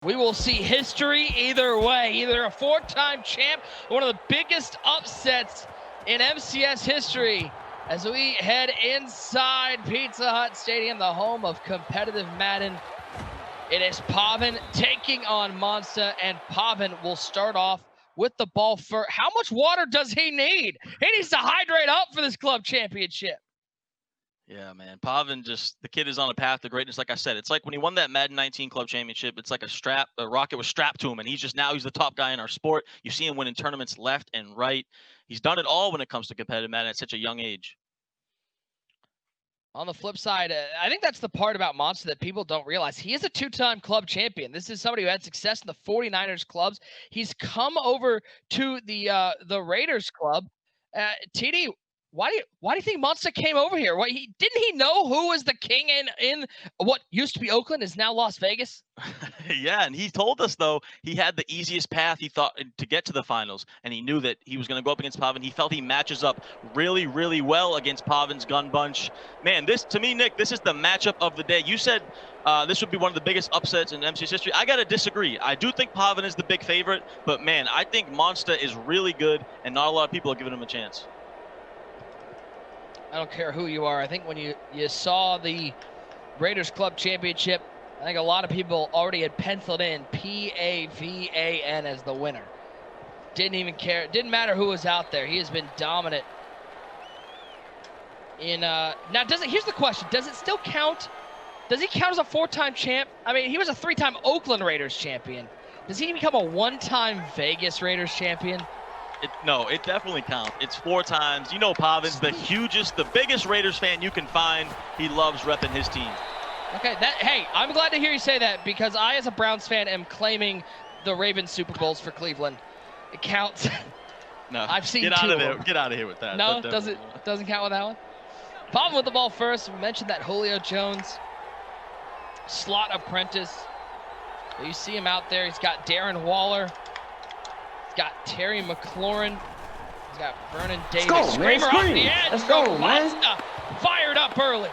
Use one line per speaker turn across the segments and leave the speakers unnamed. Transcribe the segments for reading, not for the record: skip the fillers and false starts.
We will see history either way, either a four-time champ, or one of the biggest upsets in MCS history as we head inside Pizza Hut Stadium, the home of competitive Madden. It is Pavan taking on MONSTA, and Pavan will start off with the ball first. How much water does he need? He needs to hydrate up for this club championship.
Yeah, man. Pavan the kid is on a path to greatness. Like I said, it's like when he won that Madden 19 club championship, it's like a rocket was strapped to him, and he's the top guy in our sport. You see him winning tournaments left and right. He's done it all when it comes to competitive Madden at such a young age.
On the flip side, I think that's the part about MONSTA that people don't realize. He is a two-time club champion. This is somebody who had success in the 49ers clubs. He's come over to the Raiders club. TD, why do you think MONSTA came over here? Didn't he know who was the king in what used to be Oakland is now Las Vegas?
Yeah, and he told us, though, he had the easiest path, he thought, to get to the finals, and he knew that he was going to go up against Pavan. He felt he matches up really, really well against Pavan's gun bunch. Man, to me, Nick, this is the matchup of the day. You said this would be one of the biggest upsets in MCS history. I got to disagree. I do think Pavan is the big favorite, but, man, I think MONSTA is really good, and not a lot of people are giving him a chance.
I don't care who you are. I think when you saw the Raiders Club Championship, I think a lot of people already had penciled in Pavan as the winner. Didn't even care. Didn't matter who was out there. He has been dominant. Now, here's the question. Does it still count? Does he count as a four-time champ? I mean, he was a three-time Oakland Raiders champion. Does he become a one-time Vegas Raiders champion?
No, it definitely counts. It's 4 times. You know, Pavan's the biggest Raiders fan you can find. He loves repping his team.
Okay, hey, I'm glad to hear you say that, because I, as a Browns fan, am claiming the Ravens Super Bowls for Cleveland. It counts.
No,
I've seen
get out of there. Get out of here with that.
No, doesn't count with that one. Pavan with the ball first. We mentioned that Julio Jones slot apprentice. You see him out there. He's got Darren Waller. He's got Terry McLaurin. He's got Vernon Davis.
Let's go, man.
Screamer off the edge.
Let's go, man.
Fired up early.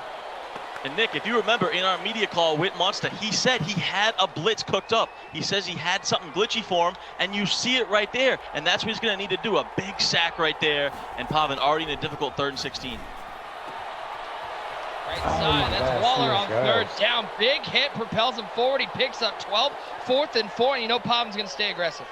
And Nick, if you remember in our media call with MONSTA, he said he had a blitz cooked up. He says he had something glitchy for him, and you see it right there. And that's what he's going to need to do, a big sack right there. And Pavan already in a difficult 3rd and 16.
Right side, that's Waller on 3rd down. Big hit, propels him forward. He picks up 12, 4th and 4, and you know Pavan's going to stay aggressive.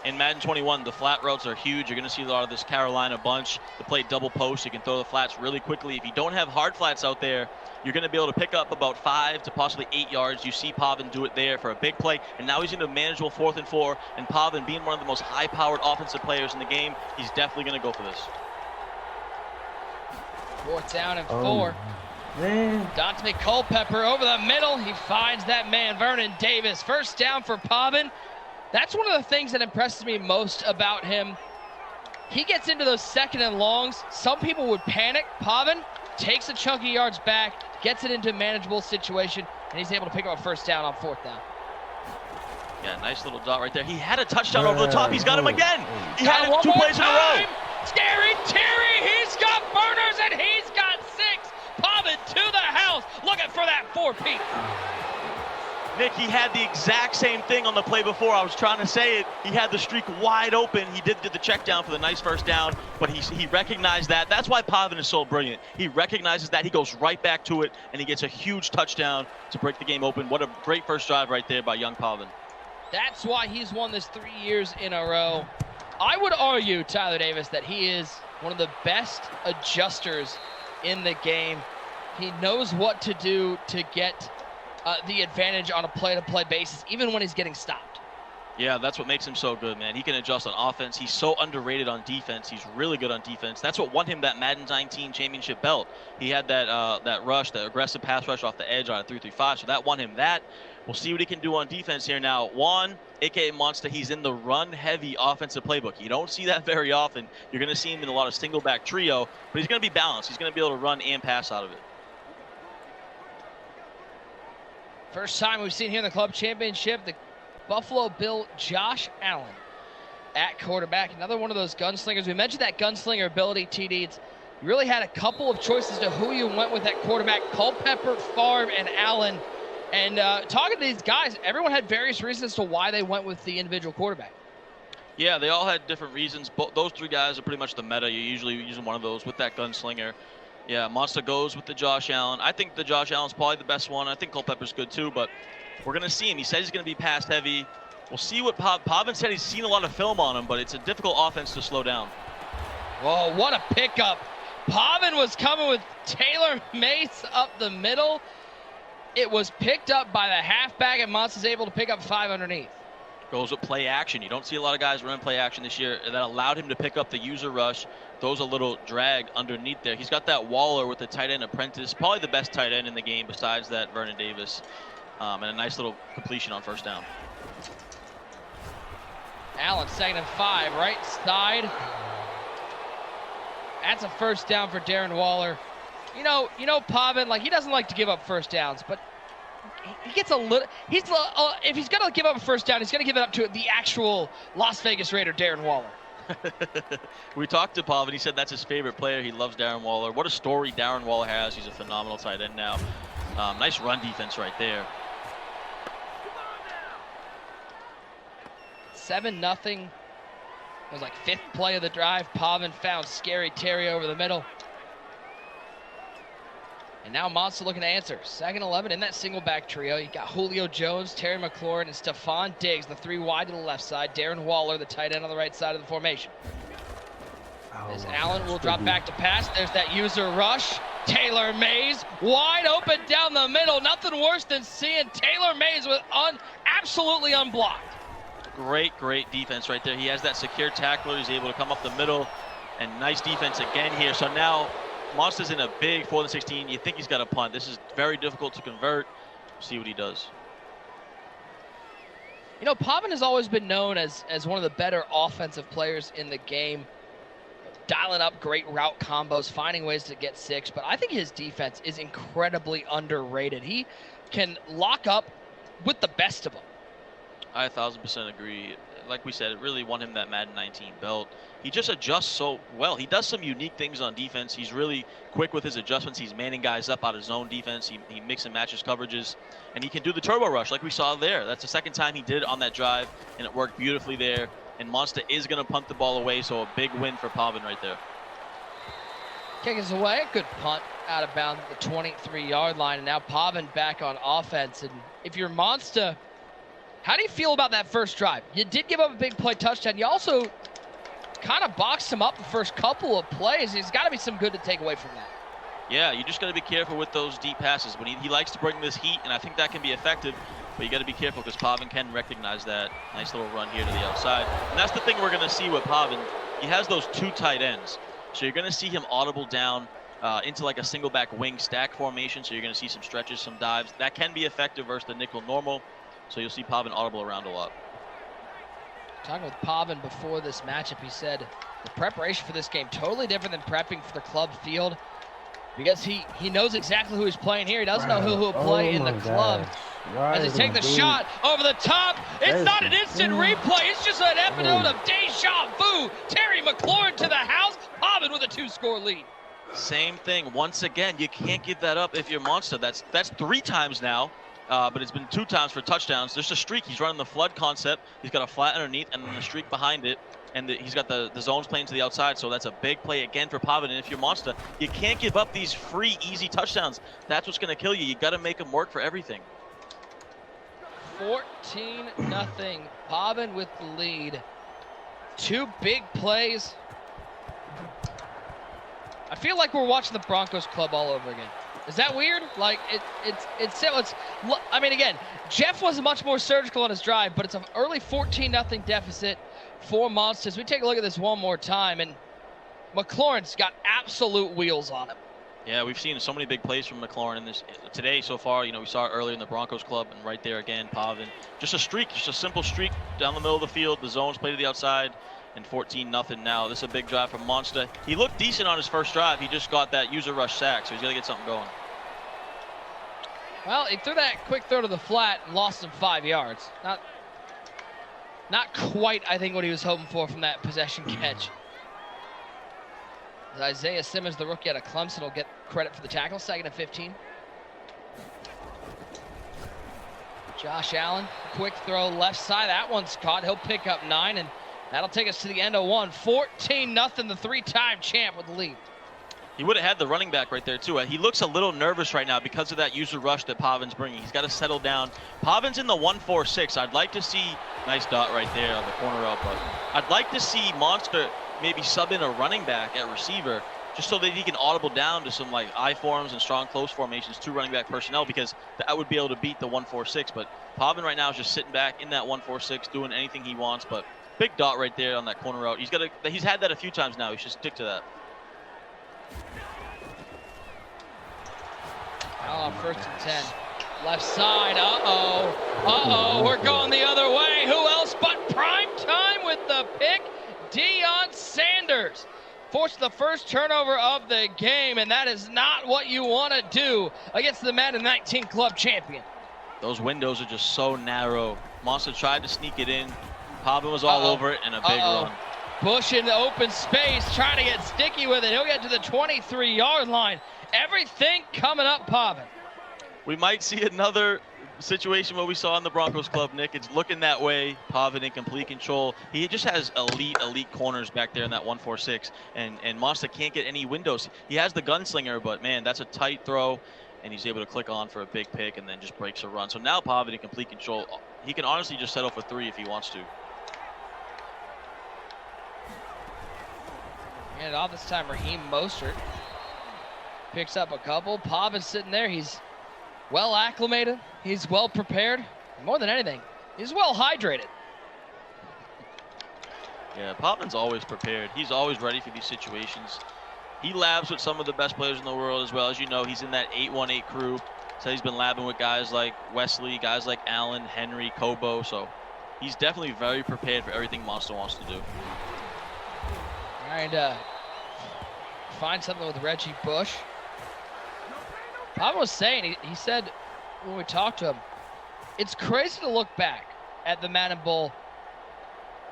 In Madden 21, the flat routes are huge. You're going to see a lot of this Carolina bunch. They play double post. You can throw the flats really quickly. If you don't have hard flats out there, you're going to be able to pick up about 5 to possibly 8 yards. You see Pavan do it there for a big play, and now he's in a manageable 4th and 4. And Pavan, being one of the most high-powered offensive players in the game, he's definitely going to go for this.
4th down and 4. Dante Culpepper over the middle. He finds that man, Vernon Davis. 1st down for Pavan. That's one of the things that impresses me most about him. He gets into those 2nd and longs. Some people would panic. Pavan takes a chunk of yards back, gets it into a manageable situation, and he's able to pick up a 1st down on 4th down.
Yeah, nice little dot right there. He had a touchdown over the top. He's got him again. He had it 2 plays in a row.
Scary Terry, he's got burners, and he's got 6. Pavan to the house, looking for that 4-peat.
Nick, he had the exact same thing on the play before. I was trying to say it. He had the streak wide open. He did the check down for the nice 1st down, but he recognized that. That's why Pavan is so brilliant. He recognizes that. He goes right back to it, and he gets a huge touchdown to break the game open. What a great first drive right there by young Pavan.
That's why he's won this 3 years in a row. I would argue, Tyler Davis, that he is one of the best adjusters in the game. He knows what to do to get the advantage on a play-to-play basis, even when he's getting stopped.
Yeah, that's what makes him so good, man. He can adjust on offense. He's so underrated on defense. He's really good on defense. That's what won him that Madden 19 championship belt. He had that rush, that aggressive pass rush off the edge on a 3-3-5, so that won him that. We'll see what he can do on defense here now. Juan, a.k.a. MONSTA, he's in the run-heavy offensive playbook. You don't see that very often. You're going to see him in a lot of single-back trio, but he's going to be balanced. He's going to be able to run and pass out of it.
First time we've seen here in the club championship, the Buffalo Bill Josh Allen at quarterback. Another one of those gunslingers. We mentioned that gunslinger ability, TD. You really had a couple of choices to who you went with at quarterback. Culpepper, Favre, and Allen. And talking to these guys, everyone had various reasons as to why they went with the individual quarterback.
Yeah, they all had different reasons. Those three guys are pretty much the meta. You're usually using one of those with that gunslinger. Yeah, Monsta goes with the Josh Allen. I think the Josh Allen's probably the best one. I think Culpepper's good too, but we're going to see him. He says he's going to be pass heavy. We'll see what Pavan said. He's seen a lot of film on him, but it's a difficult offense to slow down.
Whoa, what a pickup. Pavan was coming with Taylor Mace up the middle. It was picked up by the halfback, and Monsta's able to pick up 5 underneath.
Goes with play action. You don't see a lot of guys running play action this year. That allowed him to pick up the user rush. Throws a little drag underneath there. He's got that Waller with the tight end apprentice. Probably the best tight end in the game besides that Vernon Davis. And a nice little completion on first down.
Allen, 2nd and 5, right side. That's a first down for Darren Waller. You know, Pavan, like, he doesn't like to give up first downs, but he gets a little. If he's gonna give up a first down, he's gonna give it up to the actual Las Vegas Raider, Darren Waller.
We talked to Pavan. He said that's his favorite player. He loves Darren Waller. What a story Darren Waller has. He's a phenomenal tight end now. Nice run defense right there.
7-0. It was like 5th play of the drive. Pavan found Scary Terry over the middle. And now Monsta looking to answer. 2nd 11 in that single back trio. You got Julio Jones, Terry McLaurin, and Stephon Diggs, the 3 wide to the left side. Darren Waller, the tight end on the right side of the formation. As Allen will drop back to pass. There's that user rush. Taylor Mays wide open down the middle. Nothing worse than seeing Taylor Mays with absolutely unblocked.
Great defense right there. He has that secure tackler. He's able to come up the middle. And nice defense again here. So now Monsta's in a big 4th and 16. You think he's got a punt. This is very difficult to convert. See what he does.
You know, Pavan has always been known as one of the better offensive players in the game. Dialing up great route combos, finding ways to get 6. But I think his defense is incredibly underrated. He can lock up with the best of them.
I 1,000% agree. Like we said, it really won him that Madden 19 belt. He just adjusts so well. He does some unique things on defense. He's really quick with his adjustments. He's manning guys up out of zone defense. He mix and matches coverages, and he can do the turbo rush like we saw there. That's the 2nd time he did it on that drive, and it worked beautifully there. And Monsta is going to punt the ball away, so a big win for Pavan right there.
Kick is away. Good punt out of bounds at the 23-yard line, and now Pavan back on offense. And if you're Monsta, how do you feel about that first drive? You did give up a big play touchdown. You also kind of boxed him up the first couple of plays. There's got to be some good to take away from that.
Yeah, you just got to be careful with those deep passes. When he likes to bring this heat, and I think that can be effective, but you got to be careful because Pavan can recognize that. Nice little run here to the outside. And that's the thing we're going to see with Pavan. He has those 2 tight ends. So you're going to see him audible down into like a single back wing stack formation. So you're going to see some stretches, some dives. That can be effective versus the nickel normal. So you'll see Pavan audible around a lot.
Talking with Pavan before this matchup, he said the preparation for this game totally different than prepping for the club field because he knows exactly who he's playing here. He doesn't know who will play in the club. As he takes the shot over the top, it's not an instant replay. It's just an episode of deja vu. Terry McLaurin to the house. Pavan with a 2-score lead.
Same thing. Once again, you can't give that up if you're Monsta. That's 3 times now. But it's been 2 times for touchdowns. There's a streak. He's running the flood concept. He's got a flat underneath and then a streak behind it. And he's got the zones playing to the outside. So that's a big play again for Pavan. And if you're Monsta, you can't give up these free, easy touchdowns. That's what's going to kill you. You got to make them work for everything.
14-0. Pavan with the lead. 2 big plays. I feel like we're watching the Broncos club all over again. Is that weird? Like, I mean, again, Jeff was much more surgical on his drive, but it's an early 14-0 deficit for Monsters. We take a look at this one more time, and McLaurin's got absolute wheels on him.
Yeah, we've seen so many big plays from McLaurin in this today so far. You know, we saw it earlier in the Broncos club, and right there again, Pavan. Just a streak, just a simple streak down the middle of the field. The zones play to the outside, and 14-0 now. This is a big drive from Monsta. He looked decent on his first drive. He just got that user rush sack, so he's got to get something going.
Well, he threw that quick throw to the flat and lost him 5 yards. Not quite, I think, what he was hoping for from that possession catch. Isaiah Simmons, the rookie out of Clemson, will get credit for the tackle. 2nd and 15. Josh Allen, quick throw left side. That one's caught. He'll pick up 9, and that'll take us to the end of 1. 14-0, the 3-time champ with the lead.
He would have had the running back right there, too. He looks a little nervous right now because of that user rush that Pavan's bringing. He's got to settle down. Pavan's in the 1-4-6. I'd like to see, nice dot right there on the corner route, but I'd like to see Monster maybe sub in a running back at receiver just so that he can audible down to some like I forms and strong close formations, 2 running back personnel, because that would be able to beat the 1-4-6. But Pavan right now is just sitting back in that 1-4-6, doing anything he wants. But big dot right there on that corner route. He's had that a few times now. He should stick to that.
Oh, 1st and 10. Left side, we're going the other way. Who else but prime time with the pick? Deion Sanders forced the first turnover of the game, and that is not what you want to do against the Madden 19 club champion.
Those windows are just so narrow. Monster tried to sneak it in. Pavan was all over it, and a big run.
Bush in the open space, trying to get sticky with it. He'll get to the 23-yard line. Everything coming up, Pavan.
We might see another situation what we saw in the Broncos club, Nick. It's looking that way. Pavan in complete control. He just has elite corners back there in that 1-4-6, and Monster can't get any windows. He has the gunslinger, but man, that's a tight throw, and he's able to click on for a big pick and then just breaks a run. So now Pavan in complete control. He can honestly just settle for 3 if he wants to.
And off this time, Raheem Mostert picks up a couple. Pavan's sitting there. He's well acclimated. He's well prepared. More than anything, he's well hydrated.
Yeah, Pavan's always prepared. He's always ready for these situations. He labs with some of the best players in the world as well. As you know, he's in that 818 crew. So he's been labbing with guys like Wesley, guys like Allen, Henry, Kobo. So he's definitely very prepared for everything Monster wants to do.
Trying to find something with Reggie Bush. Pavan was saying, he said when we talked to him, it's crazy to look back at the Madden Bowl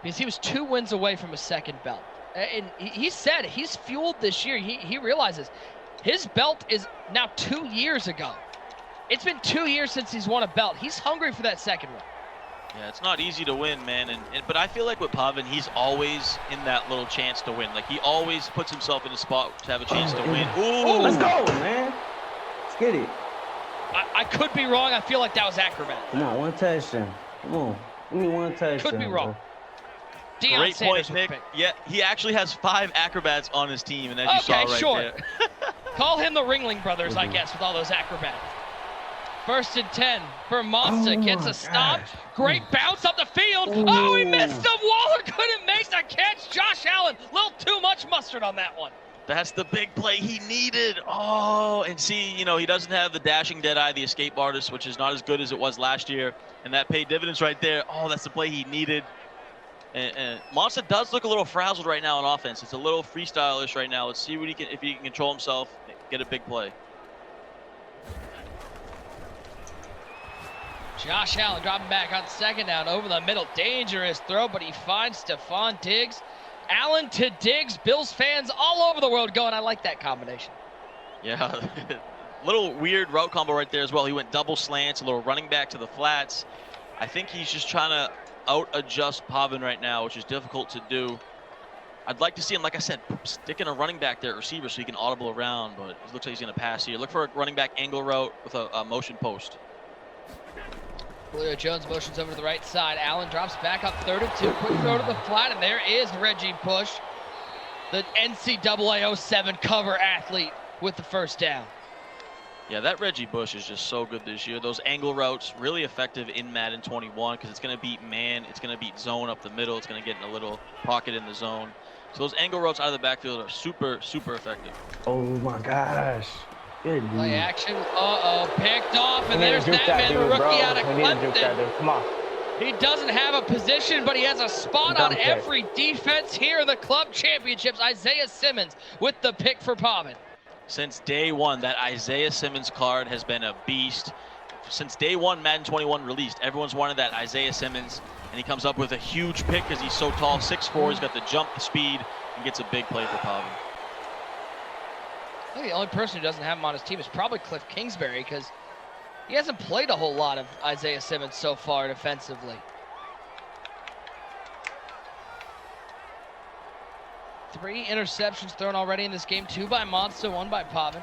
because he was 2 wins away from a second belt. And he said he's fueled this year. He realizes his belt is now 2 years ago. It's been 2 years since he's won a belt. He's hungry for that second one.
Yeah, it's not easy to win, man. But I feel like with Pavan, he's always in that little chance to win. Like, he always puts himself in a spot to have a chance to win.
Ooh, let's go, man. Let's get it.
I could be wrong. I feel like that was acrobat.
Come on, 1 touchdown. Come on. Give me 1 touchdown.
Could be wrong. Deion
Great
Sanders
point, Nick. Yeah, he actually has 5 acrobats on his team, and as you saw right there.
Call him the Ringling Brothers, I guess, with all those acrobats. 1st and 10 for Monster. Gets a stop. Great bounce up the field. Oh, he missed him. Waller couldn't make the catch. Josh Allen, a little too much mustard on that one.
That's the big play he needed. Oh, and see, you know, he doesn't have the dashing deadeye, the escape artist, which is not as good as it was last year. And that paid dividends right there. Oh, that's the play he needed. And Monster does look a little frazzled right now on offense. It's a little freestyle-ish right now. Let's see what if he can control himself, get a big play.
Josh Allen dropping back on 2nd down over the middle. Dangerous throw, but he finds Stephon Diggs. Allen to Diggs. Bills fans all over the world going, I like that combination.
Yeah, little weird route combo right there as well. He went double slants, a little running back to the flats. I think he's just trying to out-adjust Pavan right now, which is difficult to do. I'd like to see him, like I said, sticking a running back there at receiver so he can audible around, but it looks like he's going to pass here. Look for a running back angle route with a motion post.
Julio Jones motions over to the right side. Allen drops back up 3rd and 2. Quick throw to the flat, and there is Reggie Bush, the NCAA 07 cover athlete with the 1st down.
Yeah, that Reggie Bush is just so good this year. Those angle routes really effective in Madden 21 because it's going to beat man, it's going to beat zone up the middle, it's going to get in a little pocket in the zone. So those angle routes out of the backfield are super, super effective.
Oh my gosh. Good.
Play action. Picked off, and there's that man, the rookie out of Clemson.
Come on.
He doesn't have a position, but he has a spot on every defense here in the club championships. Isaiah Simmons with the pick for Pavan.
Since day one, that Isaiah Simmons card has been a beast. Since day one, Madden 21 released, everyone's wanted that Isaiah Simmons, and he comes up with a huge pick because he's so tall, 6'4", he's got the jump, the speed, and gets a big play for Pavan.
I think the only person who doesn't have him on his team is probably Cliff Kingsbury because He hasn't played a whole lot of Isaiah Simmons so far defensively. 3 interceptions thrown already in this game. 2 by Monsta, 1 by Pavan.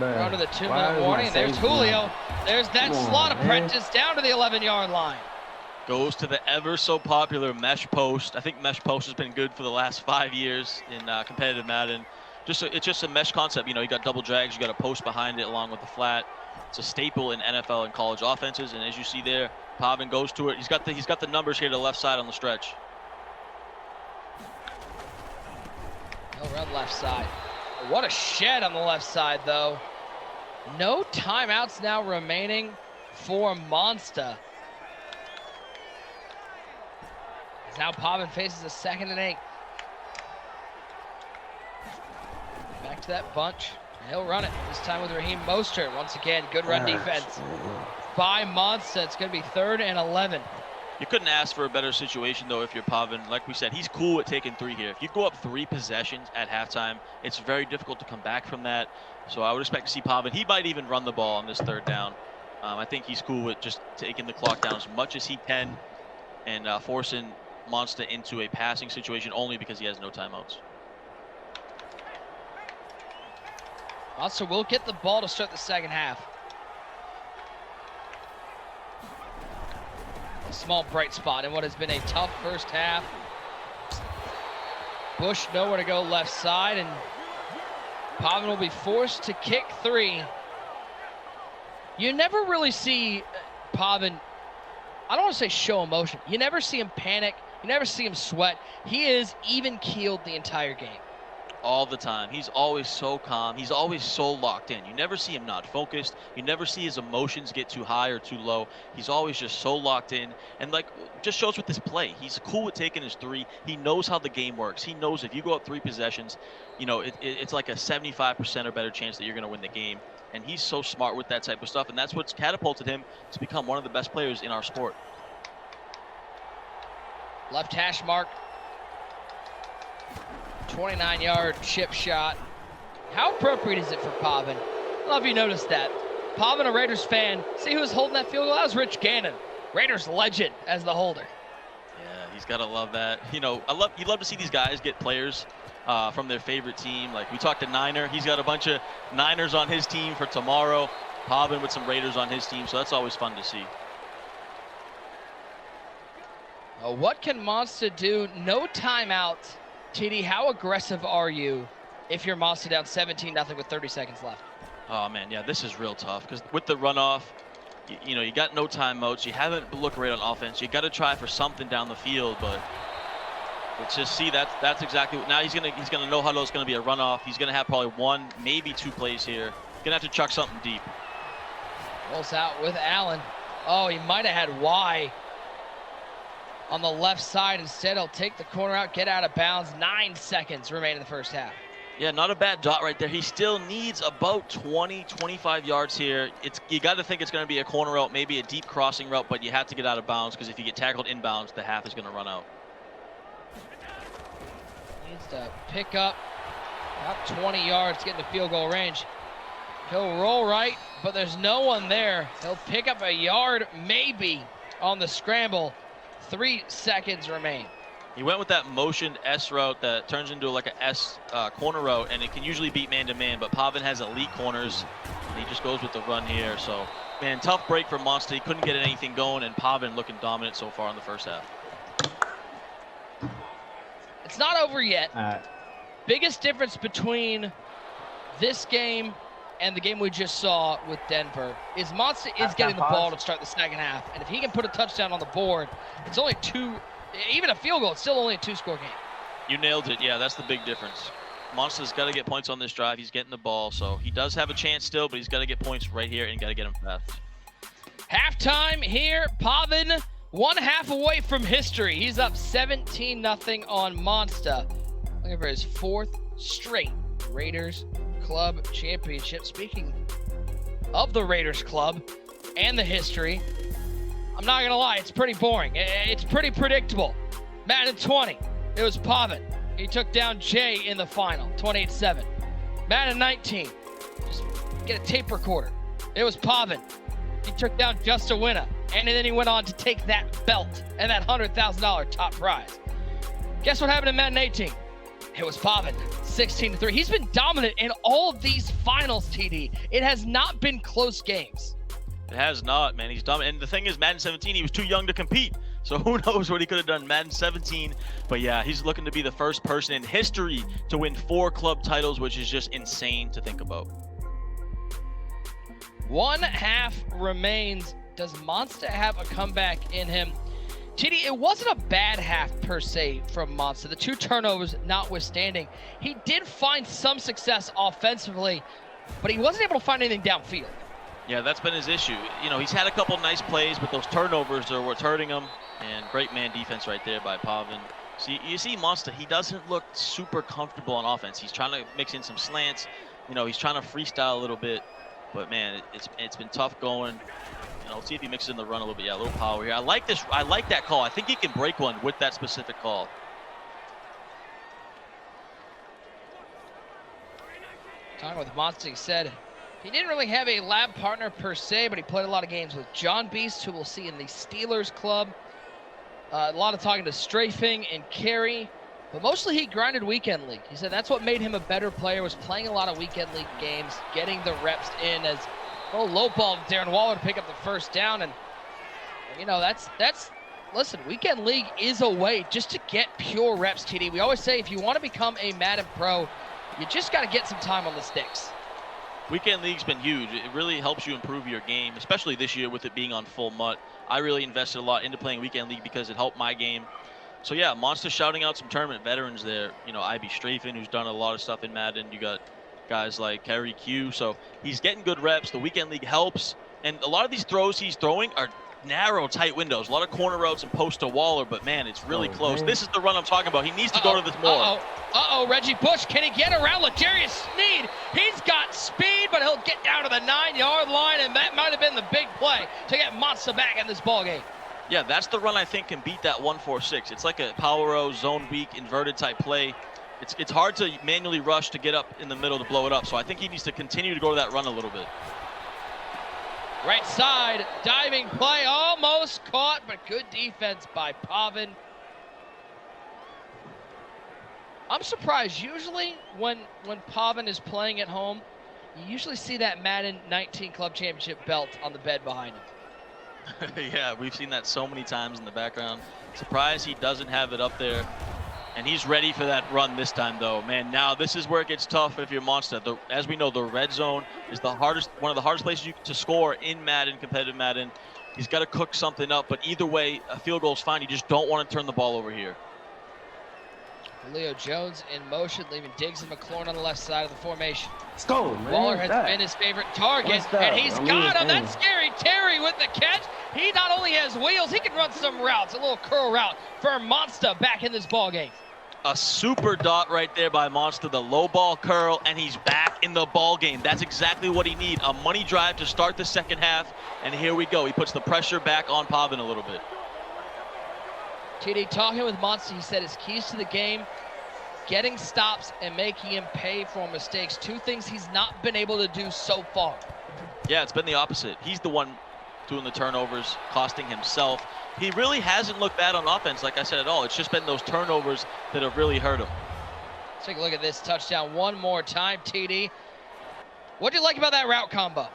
We're under the 2-minute warning. There's Julio. There's that slot apprentice down to the 11-yard line.
Goes to the ever so popular mesh post. I think mesh post has been good for the last 5 years in competitive Madden. It's just a mesh concept. You know, you got double drags, you got a post behind it along with the flat. It's a staple in NFL and college offenses. And as you see there, Pavan goes to it. He's got the numbers here to the left side on the stretch.
Over on the left side. What a shed on the left side, though. No timeouts now remaining for Monsta. As now Pavan faces a 2nd and 8. Back to that bunch. He'll run it, this time with Raheem Mostert. Once again, good run defense by Monsta. It's going to be 3rd and 11.
You couldn't ask for a better situation, though, if you're Pavan. Like we said, he's cool at taking 3 here. If you go up 3 possessions at halftime, it's very difficult to come back from that. So I would expect to see Pavan. He might even run the ball on this 3rd down. I think he's cool with just taking the clock down as much as he can and forcing Monsta into a passing situation only because he has no timeouts.
Monsta will get the ball to start the 2nd half. A small bright spot in what has been a tough first half. Bush nowhere to go left side, and Pavan will be forced to kick 3. You never really see Pavan, I don't want to say show emotion. You never see him panic. You never see him sweat. He is even keeled the entire game.
All the time. He's always so calm. He's always so locked in. You never see him not focused. You never see his emotions get too high or too low. He's always just so locked in. And like, just shows with this play. He's cool with taking his 3. He knows how the game works. He knows if you go up 3 possessions, you know, it's like a 75% or better chance that you're going to win the game. And he's so smart with that type of stuff. And that's what's catapulted him to become one of the best players in our sport.
Left hash mark. 29-yard chip shot. How appropriate is it for Pavan? I don't know if you noticed that. Pavan, a Raiders fan. See who was holding that field goal? That was Rich Gannon, Raiders legend, as the holder.
Yeah, he's got to love that. You know, you love to see these guys get players from their favorite team. Like we talked to Niner. He's got a bunch of Niners on his team for tomorrow. Pavan with some Raiders on his team, so that's always fun to see.
What can Monsta do? No timeout. TD, how aggressive are you if you're Monsta down 17-0 with 30 seconds left?
Oh, man, yeah, this is real tough because with the runoff, you know, you got no timeouts. You haven't looked great on offense. You got to try for something down the field, but let's just see that's exactly what. Now he's gonna know how it's gonna be a runoff. He's gonna have probably 1, maybe 2 plays here. He's gonna have to chuck something deep.
Rolls out with Allen. Oh, he might have had Y on the left side. Instead, he'll take the corner out, get out of bounds. 9 seconds remain in the first half.
Yeah, not a bad dot right there. He still needs about 20, 25 yards here. You got to think it's going to be a corner route, maybe a deep crossing route, but you have to get out of bounds because if you get tackled inbounds, the half is going to run out.
Needs to pick up about 20 yards to get into field goal range. He'll roll right, but there's no one there. He'll pick up a yard maybe on the scramble. 3 seconds remain.
He went with that motioned S route that turns into like a S corner route, and it can usually beat man-to-man, but Pavan has elite corners, and he just goes with the run here. So, man, tough break for Monsta. He couldn't get anything going, and Pavan looking dominant so far in the first half.
It's not over yet. Biggest difference between this game and the game we just saw with Denver is Monsta is getting the ball to start the second half. And if he can put a touchdown on the board, it's only 2, even a field goal, it's still only a 2-score game.
You nailed it. Yeah, that's the big difference. Monsta's got to get points on this drive. He's getting the ball, so he does have a chance still, but he's got to get points right here and got to get them fast.
Halftime here, Pavan 1 half away from history. He's up 17-0 on Monsta. Looking for his 4th straight Raiders Club championship. Speaking of the Raiders Club and the history, I'm not gonna lie, it's pretty boring. It's pretty predictable. Madden 20, it was Pavan. He took down Jay in the final, 28-7. Madden 19, just get a tape recorder, It was Pavan. He took down just a winner, and then he went on to take that belt and that $100,000 top prize. Guess what happened in Madden 18? It was Pavan, 16-3. He's been dominant in all of these finals, TD. It has not been close games.
It has not, man. He's dominant. And the thing is, Madden 17, he was too young to compete. So who knows what he could have done in Madden 17. But yeah, he's looking to be the first person in history to win 4 club titles, which is just insane to think about.
1 half remains. Does MONSTA have a comeback in him? TD, it wasn't a bad half per se from MONSTA. The 2 turnovers notwithstanding, he did find some success offensively, but he wasn't able to find anything downfield.
Yeah, that's been his issue. You know, he's had a couple nice plays, but those turnovers are what's hurting him. And great man defense right there by Pavan. So you see MONSTA, he doesn't look super comfortable on offense. He's trying to mix in some slants. You know, he's trying to freestyle a little bit. But man, it's been tough going. You know, see if he mixes in the run a little bit. Yeah, a little power here. I like this. I like that call. I think he can break one with that specific call.
Talking with MONSTA, he said he didn't really have a lab partner per se, but he played a lot of games with John Beast, who we'll see in the Steelers club. A lot of talking to Strafing and Carey, but mostly he grinded Weekend League. He said that's what made him a better player, was playing a lot of Weekend League games, getting the reps in as low ball Darren Waller to pick up the first down. And you know, listen, Weekend League is a way just to get pure reps, TD. We always say if you want to become a Madden pro, you just got to get some time on the sticks.
Weekend League's been huge. It really helps you improve your game, especially this year with it being on full MUT. I really invested a lot into playing Weekend League because it helped my game. So yeah, MONSTA shouting out some tournament veterans there. You know, IB Strafing, who's done a lot of stuff in Madden. You got guys like Kerry Q. So he's getting good reps. The Weekend League helps. And a lot of these throws he's throwing are narrow, tight windows. A lot of corner routes and post to Waller, but man, it's really close. Man. This is the run I'm talking about. He needs to go to this more.
Reggie Bush, can he get around L'Jarius Sneed? He's got speed, but he'll get down to the 9-yard line, and that might have been the big play to get MONSTA back in this ballgame.
Yeah, that's the run I think can beat that 1-4-6. It's like a power row, zone weak, inverted type play. It's hard to manually rush to get up in the middle to blow it up, so I think he needs to continue to go to that run a little bit.
Right side, diving play, almost caught, but good defense by Pavan. I'm surprised, usually when Pavan is playing at home, you usually see that Madden 19 Club Championship belt on the bed behind him.
Yeah, we've seen that so many times in the background. Surprised he doesn't have it up there. And he's ready for that run this time, though. Man, now this is where it gets tough if you're MONSTA. As we know, the red zone is one of the hardest places to score in Madden, competitive Madden. He's got to cook something up, but either way, a field goal is fine. You just don't want to turn the ball over here.
Leo Jones in motion, leaving Diggs and McLaurin on the left side of the formation.
Let's go, man.
Waller has been his favorite target, and he's got him. That's scary. Terry with the catch. He not only has wheels, he can run some routes, a little curl route for MONSTA back in this ballgame.
A super dot right there by MONSTA, the low ball curl, and he's back in the ball game. That's exactly what he needs. A money drive to start the second half, and here we go. He puts the pressure back on Pavan a little bit.
TD talking with MONSTA, he said his keys to the game, getting stops and making him pay for mistakes. 2 things he's not been able to do so far.
Yeah, it's been the opposite. He's the one doing the turnovers, costing himself. He really hasn't looked bad on offense, like I said, at all. It's just been those turnovers that have really hurt him.
Let's take a look at this touchdown one more time, TD. What do you like about that route combo?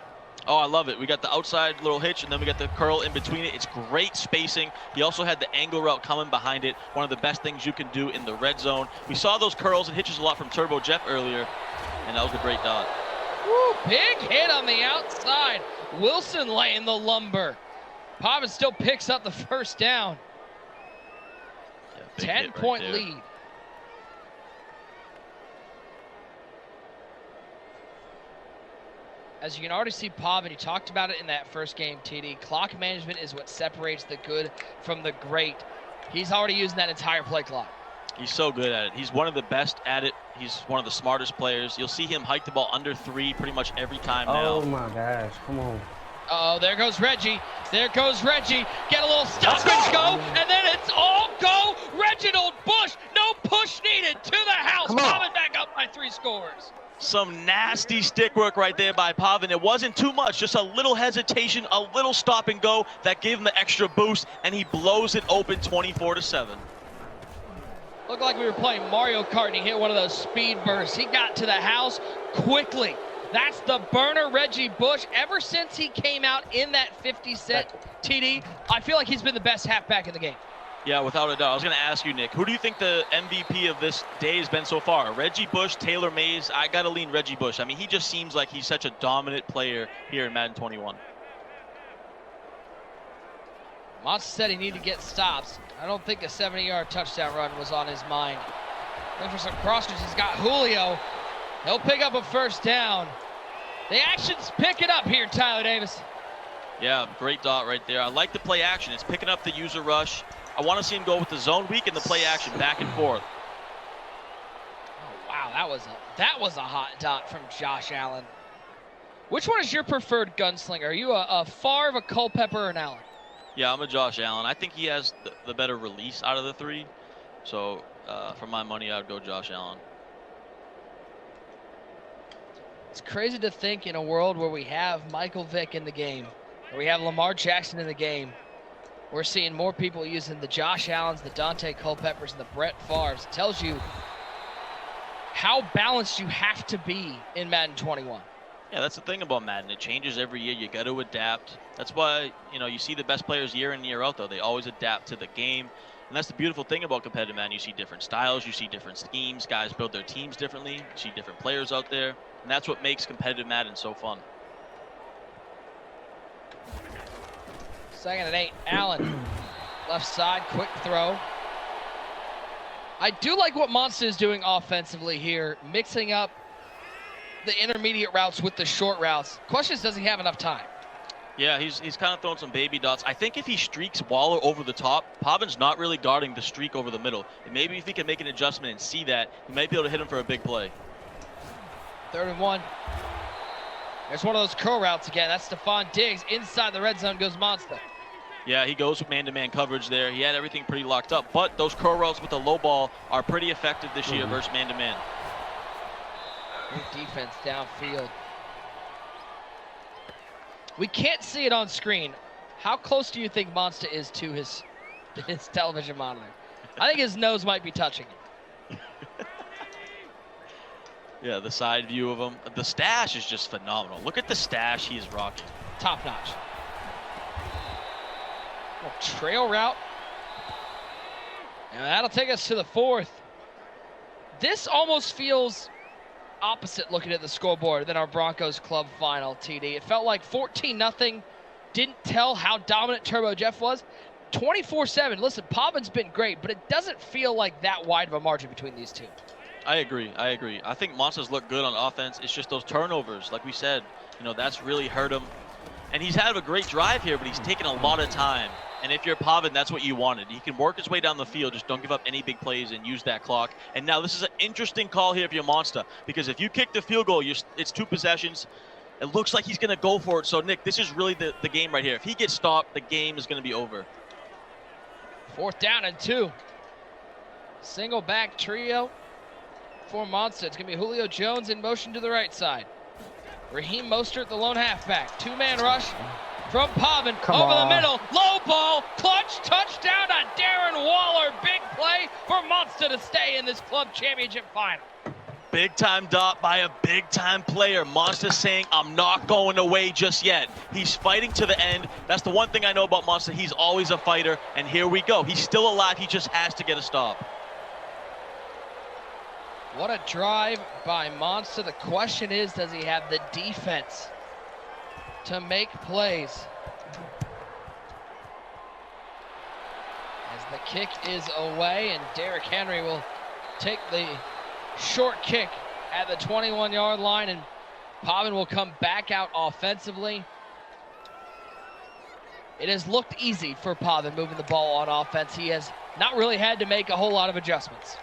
Oh, I love it. We got the outside little hitch, and then we got the curl in between it. It's great spacing. He also had the angle route coming behind it. One of the best things you can do in the red zone. We saw those curls and hitches a lot from Turbo Jeff earlier, and that was a great dot.
Woo, big hit on the outside. Wilson laying the lumber. Pavan still picks up the first down.
Yeah,
10-point lead. As you can already see, Pavan, you talked about it in that first game, TD. Clock management is what separates the good from the great. He's already using that entire play clock.
He's so good at it. He's one of the best at it. He's one of the smartest players. You'll see him hike the ball under 3 pretty much every time now.
Oh my gosh, come on.
Oh, there goes Reggie. There goes Reggie. Get a little stop and go, and then it's all go. Reginald Bush, no push needed, to the house. Pavan back up by 3 scores.
Some nasty stick work right there by Pavan. It wasn't too much, just a little hesitation, a little stop and go that gave him the extra boost, and he blows it open 24-7.
Looked like we were playing Mario Kart and he hit one of those speed bursts. He got to the house quickly. That's the burner Reggie Bush. Ever since he came out in that 50-set TD, I feel like he's been the best halfback in the game.
Yeah, without a doubt. I was going to ask you, Nick, who do you think the MVP of this day has been so far? Reggie Bush, Taylor Mays? I got to lean Reggie Bush. I mean, he just seems like he's such a dominant player here in Madden 21.
Monster said he needed to get stops. I don't think a 70-yard touchdown run was on his mind. Looking for some crossers. He's got Julio. He'll pick up a first down. The action's picking up here, Tyler Davis.
Yeah, great dot right there. I like the play action. It's picking up the user rush. I want to see him go with the zone weak and the play action back and forth.
Oh, wow, that was a hot dot from Josh Allen. Which one is your preferred gunslinger? Are you a Favre, a Culpepper, or an Allen?
Yeah, I'm a Josh Allen. I think he has the better release out of the three. So for my money, I would go Josh Allen.
It's crazy to think in a world where we have Michael Vick in the game, where we have Lamar Jackson in the game, we're seeing more people using the Josh Allens, the Dante Culpeppers, and the Brett Favres. It tells you how balanced you have to be in Madden 21.
Yeah, that's the thing about Madden. It changes every year. You got to adapt. That's why, you know, you see the best players year in and year out, though. They always adapt to the game. And that's the beautiful thing about competitive Madden. You see different styles. You see different schemes. Guys build their teams differently. You see different players out there. And that's what makes competitive Madden so fun.
2nd and 8, Allen. Left side, quick throw. I do like what Monsta is doing offensively here, mixing up the intermediate routes with the short routes. Question is, does he have enough time?
Yeah, he's kind of throwing some baby dots. I think if he streaks Waller over the top, Pavan's not really guarding the streak over the middle. And maybe if he can make an adjustment and see that, he might be able to hit him for a big play.
3rd and 1. There's one of those curl routes again. That's Stephon Diggs. Inside the red zone goes Monsta.
Yeah, he goes with man-to-man coverage there. He had everything pretty locked up. But those curl routes with the low ball are pretty effective this year versus man-to-man.
Good defense downfield. We can't see it on screen. How close do you think Monsta is to his television monitor? I think his nose might be touching it.
Yeah, the side view of him. The stash is just phenomenal. Look at the stash he is rocking.
Top notch. Trail route. And that'll take us to the 4th. This almost feels opposite looking at the scoreboard than our Broncos club final, TD. It felt like 14-0. Didn't tell how dominant Turbo Jeff was. 24-7. Listen, Pavan's been great, but it doesn't feel like that wide of a margin between these two.
I agree. I think Monsta's look good on offense. It's just those turnovers, like we said, you know, that's really hurt him. And he's had a great drive here, but he's taken a lot of time. And if you're Pavan, that's what you wanted. He can work his way down the field, just don't give up any big plays and use that clock. And now this is an interesting call here if you're Monsta, because if you kick the field goal, it's 2 possessions. It looks like he's going to go for it. So, Nick, this is really the game right here. If he gets stopped, the game is going to be over.
4th down and 2. Single back trio for Monsta. It's going to be Julio Jones in motion to the right side. Raheem Mostert, the lone halfback. 2-man rush from Pavan over the middle. Low ball, clutch, touchdown on Darren Waller. Big play for Monsta to stay in this club championship final.
Big time dot by a big time player. Monsta saying, I'm not going away just yet. He's fighting to the end. That's the one thing I know about Monsta. He's always a fighter. And here we go. He's still alive. He just has to get a stop.
What a drive by Monsta. The question is, does he have the defense to make plays? As the kick is away, and Derrick Henry will take the short kick at the 21-yard line, and Pavan will come back out offensively. It has looked easy for Pavan moving the ball on offense. He has not really had to make a whole lot of adjustments.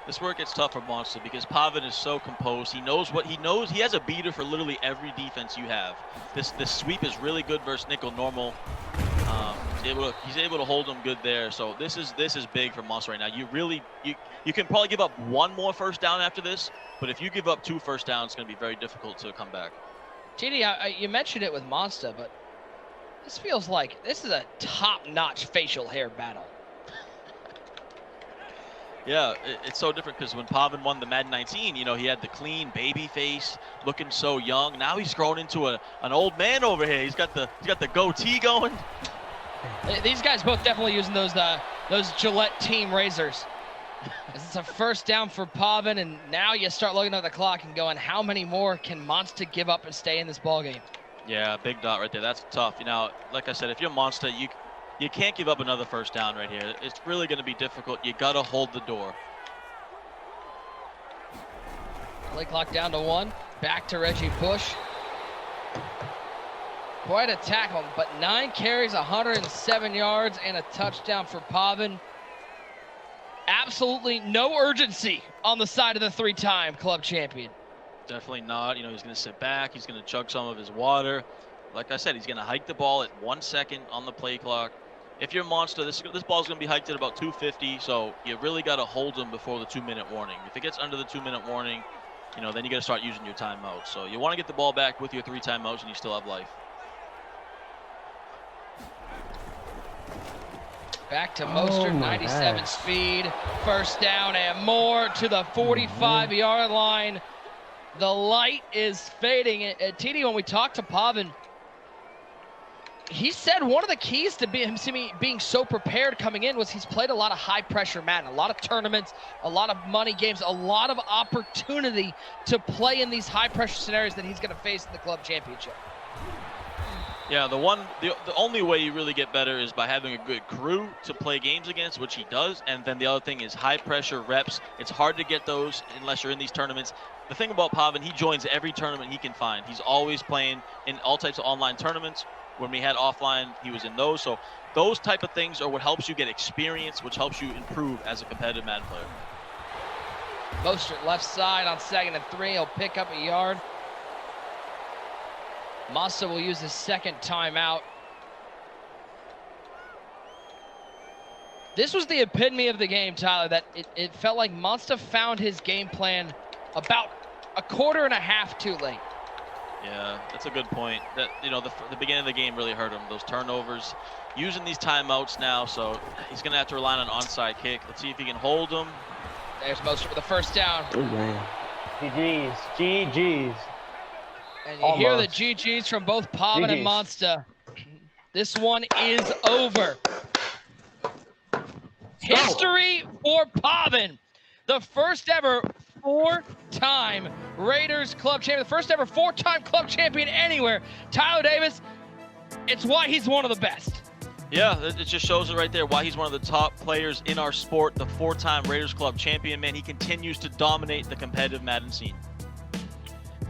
This work gets tough for Monsta because Pavan is so composed. He knows what he knows. He has a beater for literally every defense you have. This sweep is really good versus nickel normal. he's able to hold them good there. So this is big for Monster right now. You can probably give up one more first down after this, but if you give up 2 first downs, it's going to be very difficult to come back.
TD, you mentioned it with Monsta, but this feels like this is a top-notch facial hair battle.
Yeah, it's so different because when Pavan won the Madden 19, you know, he had the clean baby face, looking so young. Now he's grown into an old man over here. He's got the goatee going.
These guys both definitely using those Gillette team razors. It's a first down for Pavan, and now you start looking at the clock and going, how many more can Monsta give up and stay in this ballgame?
Yeah, big dot right there. That's tough. You know, like I said, if you're Monsta, you can't give up another first down right here. It's really going to be difficult. You got to hold the door.
Play clock down to 1. Back to Reggie Bush. Quite a tackle, but 9 carries, 107 yards, and a touchdown for Pavan. Absolutely no urgency on the side of the 3-time club champion.
Definitely not. You know, he's going to sit back. He's going to chug some of his water. Like I said, he's going to hike the ball at 1 second on the play clock. If you're Monsta, this ball's going to be hiked at about 250, so you really got to hold him before the 2-minute warning. If it gets under the 2-minute warning, you know, then you got to start using your timeouts. So you want to get the ball back with your 3 timeouts, and you still have life.
Back to Mostert, 97 speed, first down and more to the 45-yard line. The light is fading. TD, when we talked to Pavan, he said one of the keys to him being so prepared coming in was he's played a lot of high-pressure Madden, a lot of tournaments, a lot of money games, a lot of opportunity to play in these high-pressure scenarios that he's going to face in the club championship.
Yeah, the only way you really get better is by having a good crew to play games against, which he does. And then the other thing is high-pressure reps. It's hard to get those unless you're in these tournaments. The thing about Pavan, he joins every tournament he can find. He's always playing in all types of online tournaments. When we had offline, he was in those. So those type of things are what helps you get experience, which helps you improve as a competitive Madden player.
Mostert left side on 2nd and 3. He'll pick up a yard. Monsta will use his 2nd timeout. This was the epitome of the game, Tyler, that it felt like Monsta found his game plan about a quarter and a half too late.
Yeah, that's a good point. That, you know, the beginning of the game really hurt him. Those turnovers, using these timeouts now, so he's going to have to rely on an onside kick. Let's see if he can hold them.
There's Mostert with the first down.
Oh, man. GG's. GG's.
And you hear the GG's from both Pavan and Monsta. This one is over. History for Pavan. The first ever 4-time Raiders club champion. The first ever 4-time club champion anywhere. Tyler Davis, it's why he's one of the best.
Yeah, it just shows it right there, why he's one of the top players in our sport, the 4-time Raiders club champion. Man, he continues to dominate the competitive Madden scene.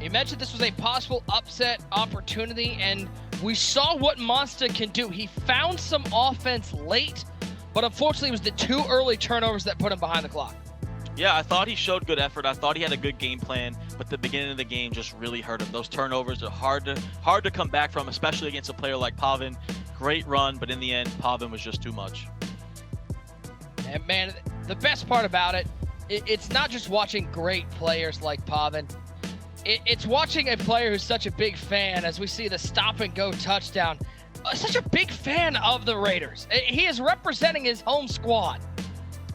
You mentioned this was a possible upset opportunity, and we saw what Monsta can do. He found some offense late, but unfortunately it was the 2 early turnovers that put him behind the clock.
Yeah, I thought he showed good effort. I thought he had a good game plan, but the beginning of the game just really hurt him. Those turnovers are hard to come back from, especially against a player like Pavan. Great run, but in the end, Pavan was just too much.
And man, the best part about it, it's not just watching great players like Pavan. It's watching a player who's such a big fan, as we see the stop-and-go touchdown. Such a big fan of the Raiders. He is representing his home squad.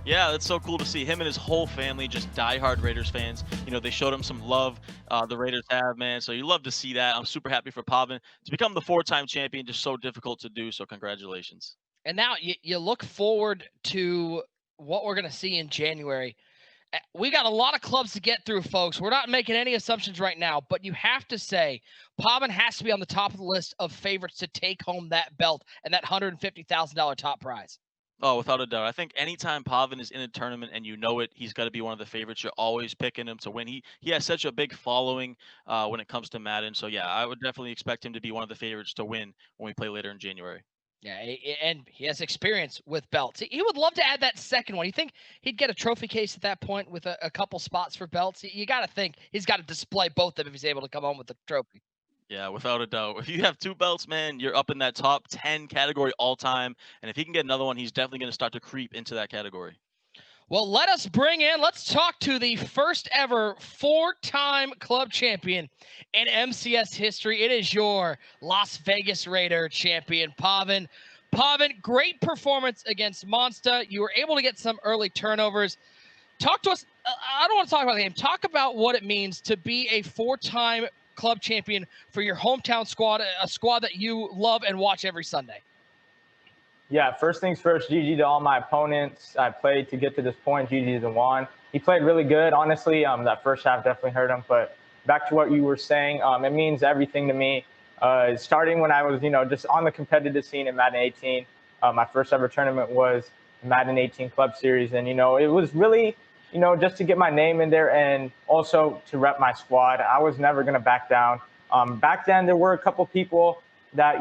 Yeah, that's so cool to see. Him and his whole family just diehard Raiders fans. You know, they showed him some love, the Raiders have, man. So you love to see that. I'm super happy for Pavan. To become the 4-time champion, just so difficult to do, so congratulations.
And now you look forward to what we're going to see in January. We got a lot of clubs to get through, folks. We're not making any assumptions right now, but you have to say Pavan has to be on the top of the list of favorites to take home that belt and that $150,000 top prize.
Oh, without a doubt. I think anytime Pavan is in a tournament and you know it, he's got to be one of the favorites. You're always picking him to win. He has such a big following when it comes to Madden. So, yeah, I would definitely expect him to be one of the favorites to win when we play later in January.
Yeah, and he has experience with belts. He would love to add that second one. You think he'd get a trophy case at that point with a couple spots for belts? You got to think he's got to display both of them if he's able to come home with the trophy.
Yeah, without a doubt. If you have 2 belts, man, you're up in that top 10 category all time. And if he can get another one, he's definitely going to start to creep into that category.
Well, let's talk to the first ever 4-time club champion in MCS history. It is your Las Vegas Raider champion, Pavan. Pavan, great performance against MONSTA. You were able to get some early turnovers. Talk to us. I don't want to talk about the game. Talk about what it means to be a 4-time club champion for your hometown squad, a squad that you love and watch every Sunday.
Yeah, first things first, GG to all my opponents. I played to get to this point. GG to Juan. He played really good, honestly. That first half definitely hurt him. But back to what you were saying, it means everything to me. Starting when I was, just on the competitive scene in Madden 18. My first ever tournament was Madden 18 Club Series. And, it was really, just to get my name in there and also to rep my squad. I was never going to back down. Back then, there were a couple people that,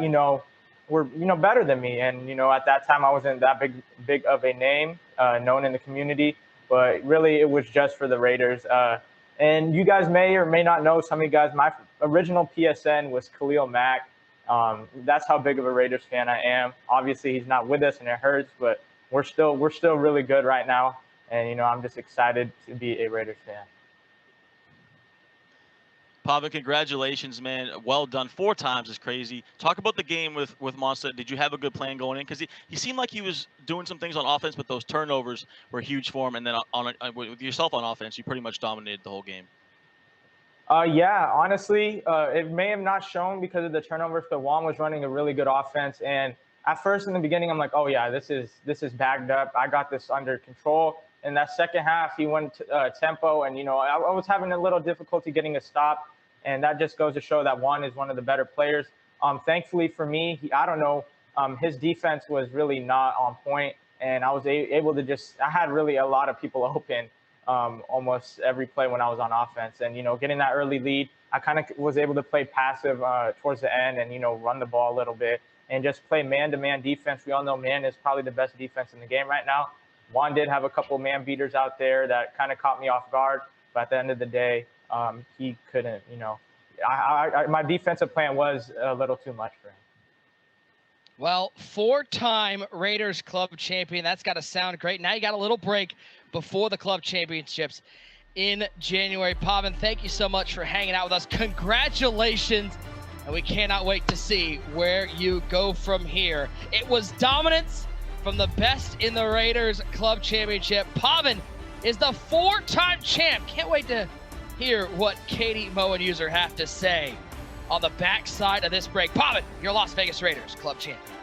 were better than me, and at that time I wasn't that big of a name known in the community, but really it was just for the Raiders. And you guys may or may not know, some of you guys, my original PSN was Khalil Mack. That's how big of a Raiders fan I am. Obviously he's not with us and it hurts, but we're still really good right now, and I'm just excited to be a Raiders fan.
Pavan, congratulations, man. Well done. 4 times is crazy. Talk about the game with MONSTA. Did you have a good plan going in? Because he seemed like he was doing some things on offense, but those turnovers were huge for him. And then with yourself on offense, you pretty much dominated the whole game.
Yeah, honestly, it may have not shown because of the turnovers, but Juan was running a really good offense. And at first in the beginning, I'm like, oh, yeah, this is bagged up. I got this under control. In that second half, he went tempo, and, I was having a little difficulty getting a stop. And that just goes to show that Juan is one of the better players. Thankfully for me, I don't know, his defense was really not on point, and I was able to I had really a lot of people open almost every play when I was on offense. And, getting that early lead, I kind of was able to play passive towards the end and, run the ball a little bit and just play man-to-man defense. We all know man is probably the best defense in the game right now. Juan did have a couple man beaters out there that kind of caught me off guard, but at the end of the day, he couldn't, my defensive plan was a little too much for him.
Well, 4-time Raiders club champion. That's got to sound great. Now you got a little break before the club championships in January. Pavan, thank you so much for hanging out with us. Congratulations. And we cannot wait to see where you go from here. It was dominance from the best in the Raiders club championship. Pavan is the 4-time champ. Can't wait to hear what Katie Moe and user have to say on the backside of this break. Pavan, your Las Vegas Raiders club champion.